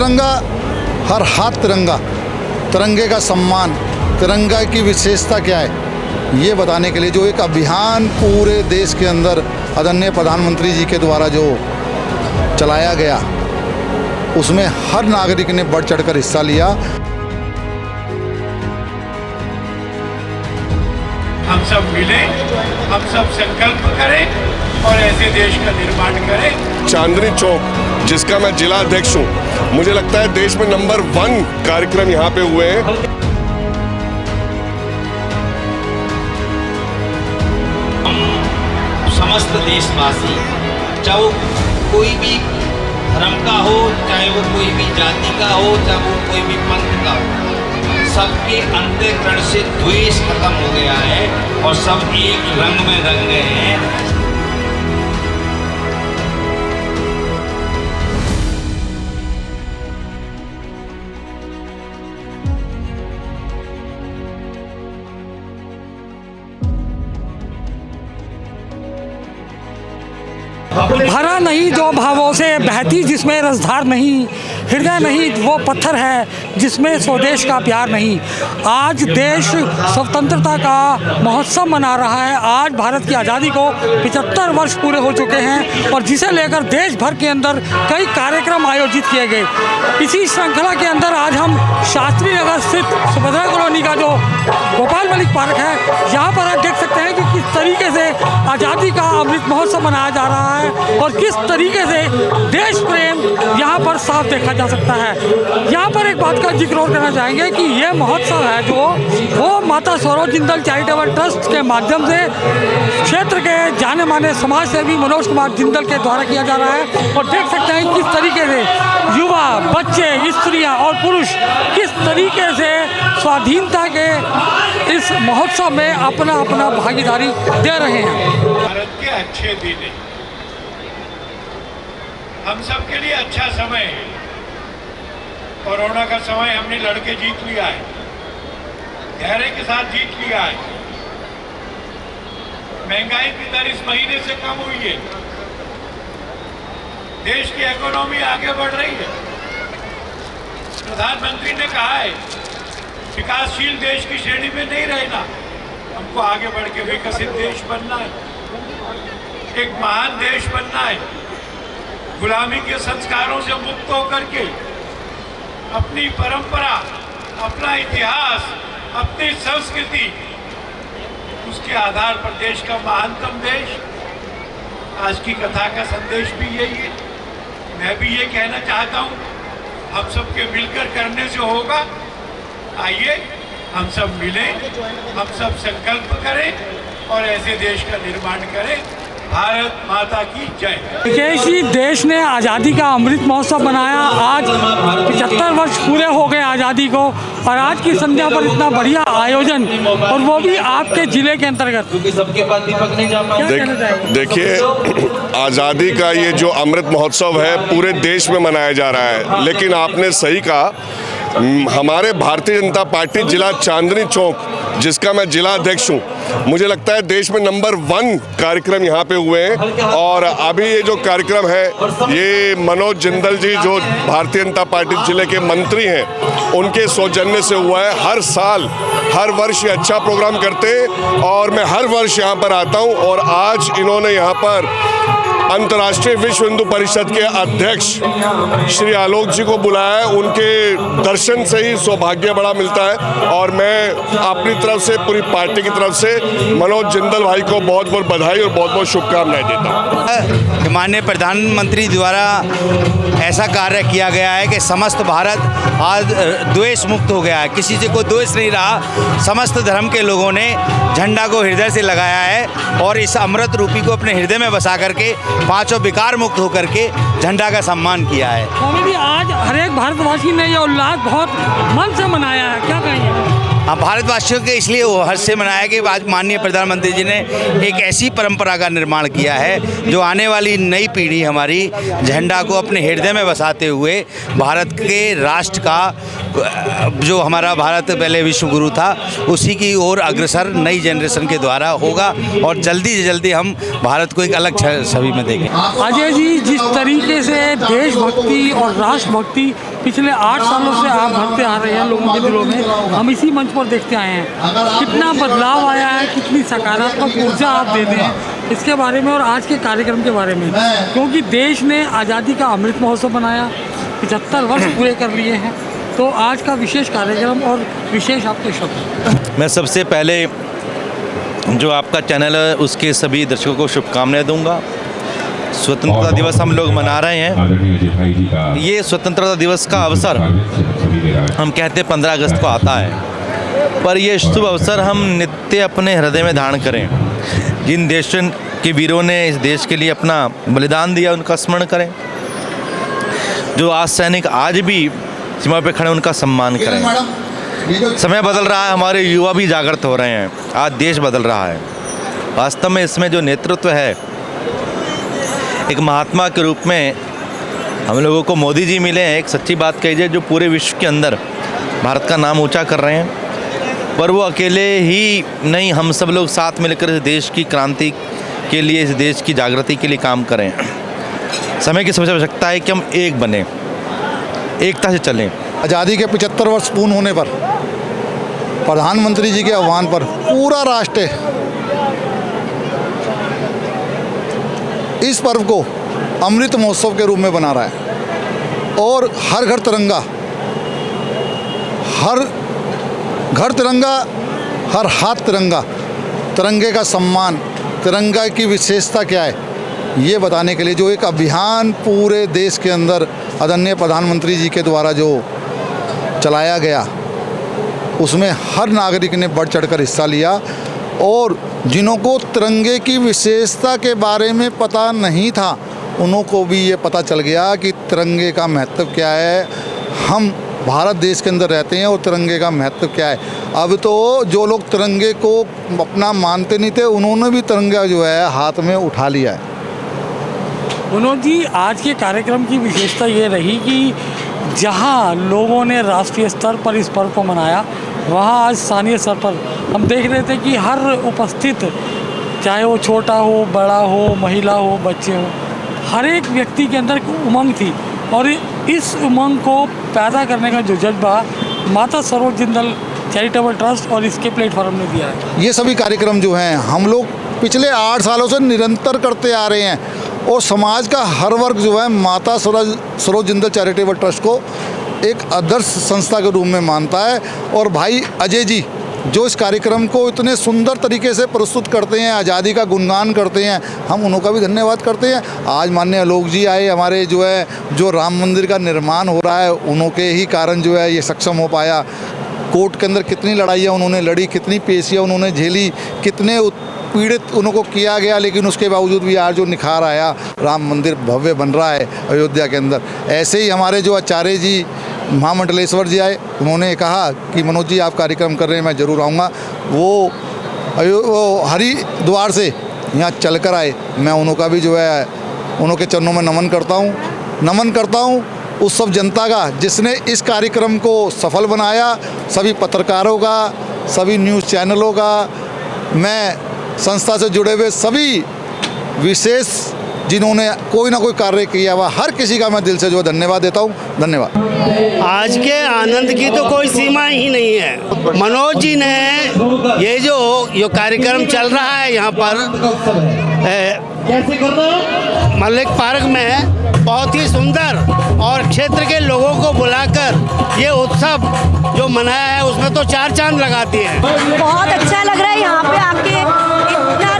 तिरंगा, हर हाथ तिरंगा, तिरंगे का सम्मान, तिरंगा की विशेषता क्या है, ये बताने के लिए जो एक अभियान पूरे देश के अंदर आदरणीय प्रधानमंत्री जी के द्वारा जो चलाया गया, उसमें हर नागरिक ने बढ़ चढ़कर हिस्सा लिया। हम सब मिलें, हम सब संकल्प करें और ऐसे देश का निर्माण करें। चांदनी चौक, जिसका मैं जिला अध्यक्ष हूँ, मुझे लगता है देश में नंबर 1 कार्यक्रम यहाँ पे हुए हैं। समस्त देशवासी, चाहे वो कोई भी धर्म का हो, चाहे वो कोई भी जाति का हो, चाहे वो कोई भी पंथ का हो, सबके अंतःकरण से द्वेष खत्म हो गया है और सब एक रंग में रंग गए हैं। भरा नहीं जो भावों से बहती जिसमें रसधार नहीं, हृदय नहीं वो पत्थर है जिसमें स्वदेश का प्यार नहीं। आज देश स्वतंत्रता का महोत्सव मना रहा है। आज भारत की आज़ादी को 75 वर्ष पूरे हो चुके हैं और जिसे लेकर देश भर के अंदर कई कार्यक्रम आयोजित किए गए। इसी श्रृंखला के अंदर आज हम शास्त्री नगर स्थित सुभद्रा कॉलोनी का जो गोपाल मलिक पार्क है, यहाँ पर आप देख सकते हैं कि किस तरीके से आज़ादी का अमृत महोत्सव मनाया जा रहा है और किस तरीके से देश प्रेम यहाँ पर साफ देखा जा सकता है। यहाँ पर एक बात का जिक्र और करना चाहेंगे कि ये महोत्सव है जो वो माता सौरव जिंदल चैरिटेबल ट्रस्ट के माध्यम से क्षेत्र के जाने माने समाज सेवी मनोज कुमार जिंदल के द्वारा किया जा रहा है। और देख सकते हैं किस तरीके से युवा, बच्चे, स्त्रियाँ और पुरुष किस तरीके से स्वाधीनता के इस महोत्सव में अपना अपना भागीदारी दे रहे हैं। भारत के अच्छे दिन है, हम सब के लिए अच्छा समय है। कोरोना का समय हमने लड़के जीत लिया है, धैर्य के साथ जीत लिया है। महंगाई की दर इस महीने से कम हुई है, देश की इकोनॉमी आगे बढ़ रही है। प्रधानमंत्री ने कहा है विकासशील देश की श्रेणी में नहीं रहना, हमको आगे बढ़ के विकसित देश बनना है, एक महान देश बनना है। गुलामी के संस्कारों से मुक्त होकर के अपनी परंपरा, अपना इतिहास, अपनी संस्कृति, उसके आधार पर देश का महानतम देश। आज की कथा का संदेश भी यही है। मैं भी ये कहना चाहता हूँ, हम सबके मिलकर करने से होगा। आइए हम सब मिलें, हम सब संकल्प करें और ऐसे देश का निर्माण करें। भारत माता की जय। देखिए, देश ने आज़ादी का अमृत महोत्सव मनाया। आज 75 वर्ष पूरे हो गए आज़ादी को और आज की संध्या पर इतना बढ़िया आयोजन, और वो भी आपके जिले के अंतर्गत। देखिए, आज़ादी का ये जो अमृत महोत्सव है पूरे देश में मनाया जा रहा है, लेकिन आपने सही कहा, हमारे भारतीय जनता पार्टी जिला चांदनी चौक, जिसका मैं जिला अध्यक्ष हूँ, मुझे लगता है देश में नंबर 1 कार्यक्रम यहाँ पे हुए हैं। और अभी ये जो कार्यक्रम है, ये मनोज जिंदल जी जो भारतीय जनता पार्टी जिले के मंत्री हैं, उनके सौजन्य से हुआ है। हर साल, हर वर्ष ये अच्छा प्रोग्राम करते हैं और मैं हर वर्ष यहाँ पर आता हूँ। और आज इन्होंने यहाँ पर अंतर्राष्ट्रीय विश्व हिंदू परिषद के अध्यक्ष श्री आलोक जी को बुलाया है। उनके दर्शन से ही सौभाग्य बड़ा मिलता है और मैं अपनी तरफ से, पूरी पार्टी की तरफ से मनोज जिंदल भाई को बहुत बहुत बधाई और बहुत बहुत शुभकामनाएं देता हूँ। माननीय प्रधानमंत्री द्वारा ऐसा कार्य किया गया है कि समस्त भारत आज द्वेष मुक्त हो गया है, किसी से कोई द्वेष नहीं रहा। समस्त धर्म के लोगों ने झंडा को हृदय से लगाया है और इस अमृत रूपी को अपने हृदय में बसा करके पांचों विकार मुक्त होकर के झंडा का सम्मान किया है। स्वामी जी, आज हर एक भारतवासी ने ये उल्लास बहुत मन से मनाया है, क्या कहेंगे? हाँ, भारतवासियों के इसलिए वो हर्ष से मनाया कि आज माननीय प्रधानमंत्री जी ने एक ऐसी परंपरा का निर्माण किया है जो आने वाली नई पीढ़ी हमारी झंडा को अपने हृदय में बसाते हुए भारत के राष्ट्र का, जो हमारा भारत पहले विश्व गुरु था, उसी की ओर अग्रसर नई जनरेशन के द्वारा होगा और जल्दी से जल्दी हम भारत को एक अलग छवि में देखेंगे। अजय जी, जिस तरीके से देशभक्ति और राष्ट्रभक्ति पिछले 8 सालों से आप भरते आ रहे हैं लोगों के दिलों में, हम इसी मंच पर देखते आए हैं। कितना बदलाव आया है, कितनी सकारात्मक ऊर्जा आप देते हैं, इसके बारे में और आज के कार्यक्रम के बारे में, क्योंकि देश ने आज़ादी का अमृत महोत्सव बनाया, 75 वर्ष पूरे कर लिए हैं, तो आज का विशेष कार्यक्रम और विशेष आपके शब्द। मैं सबसे पहले जो आपका चैनल है उसके सभी दर्शकों को शुभकामनाएं दूंगा। स्वतंत्रता दिवस हम लोग मना रहे हैं। ये स्वतंत्रता दिवस का अवसर हम कहते हैं 15 अगस्त को आता है, पर ये शुभ अवसर हम नित्य अपने हृदय में धारण करें। जिन देशों के वीरों ने इस देश के लिए अपना बलिदान दिया उनका स्मरण करें। जो आज सैनिक आज भी सीमा पे खड़े उनका सम्मान करें। समय बदल रहा है, हमारे युवा भी जागृत हो रहे हैं, आज देश बदल रहा है। वास्तव में इसमें जो नेतृत्व है, एक महात्मा के रूप में हम लोगों को मोदी जी मिले हैं। एक सच्ची बात कही जो पूरे विश्व के अंदर भारत का नाम ऊंचा कर रहे हैं, पर वो अकेले ही नहीं, हम सब लोग साथ मिलकर इस देश की क्रांति के लिए, इस देश की जागृति के लिए काम करें। समय की सबसे आवश्यकता है कि हम एक बने, एकता से चलें। आज़ादी के 75 वर्ष पूर्ण होने पर प्रधानमंत्री जी के आह्वान पर पूरा राष्ट्र इस पर्व को अमृत महोत्सव के रूप में बना रहा है और हर घर तिरंगा, हर घर तिरंगा, हर हाथ तिरंगा, तिरंगे का सम्मान, तिरंगा की विशेषता क्या है, ये बताने के लिए जो एक अभियान पूरे देश के अंदर आदरणीय प्रधानमंत्री जी के द्वारा जो चलाया गया, उसमें हर नागरिक ने बढ़ चढ़कर हिस्सा लिया। और जिन्हों को तिरंगे की विशेषता के बारे में पता नहीं था, उन्हों को भी ये पता चल गया कि तिरंगे का महत्व क्या है। हम भारत देश के अंदर रहते हैं और तिरंगे का महत्व क्या है। अब तो जो लोग तिरंगे को अपना मानते नहीं थे, उन्होंने भी तिरंगा जो है हाथ में उठा लिया है। मनोज जी, आज के कार्यक्रम की विशेषता ये रही कि जहाँ लोगों ने राष्ट्रीय स्तर पर इस पर्व को मनाया, वहाँ आज स्थानीय स्तर पर हम देख रहे थे कि हर उपस्थित, चाहे वो छोटा हो, बड़ा हो, महिला हो, बच्चे हो, हर एक व्यक्ति के अंदर उमंग थी। और इस उमंग को पैदा करने का जो जज्बा माता सरोज जिंदल चैरिटेबल ट्रस्ट और इसके प्लेटफॉर्म ने दिया है। ये सभी कार्यक्रम जो हैं हम लोग पिछले 8 सालों से निरंतर करते आ रहे हैं और समाज का हर वर्ग जो है माता सरोज जिंदल चैरिटेबल ट्रस्ट को एक आदर्श संस्था के रूप में मानता है। और भाई अजय जी जो इस कार्यक्रम को इतने सुंदर तरीके से प्रस्तुत करते हैं, आज़ादी का गुणगान करते हैं, हम उनका भी धन्यवाद करते हैं। आज माननीय आलोक जी आए, हमारे जो राम मंदिर का निर्माण हो रहा है, उनके ही कारण जो है ये सक्षम हो पाया। कोर्ट के अंदर कितनी लड़ाइयाँ उन्होंने लड़ी, कितनी पेशियाँ उन्होंने झेली, कितने पीड़ित उनको किया गया, लेकिन उसके बावजूद भी आज जो निखार आया, राम मंदिर भव्य बन रहा है अयोध्या के अंदर। ऐसे ही हमारे जो आचार्य जी महामंडलेश्वर जी आए, उन्होंने कहा कि मनोज जी आप कार्यक्रम कर रहे हैं, मैं ज़रूर आऊँगा। वो हरिद्वार से यहाँ चल कर आए, मैं उनका भी जो है उनके चरणों में नमन करता हूँ उस सब जनता का जिसने इस कार्यक्रम को सफल बनाया, सभी पत्रकारों का, सभी न्यूज़ चैनलों का, मैं संस्था से जुड़े हुए सभी विशेष जिन्होंने कोई ना कोई कार्य किया हुआ, हर किसी का मैं दिल से जो धन्यवाद देता हूँ। धन्यवाद। आज के आनंद की तो कोई सीमा ही नहीं है। मनोज जी ने ये जो कार्यक्रम चल रहा है यहाँ पर मलिक पार्क में, बहुत ही सुंदर और क्षेत्र के लोगों को बुलाकर ये उत्सव जो मनाया है उसमें तो 4 चांद लगाती है। बहुत अच्छा लग रहा है यहाँ पे आके, इतना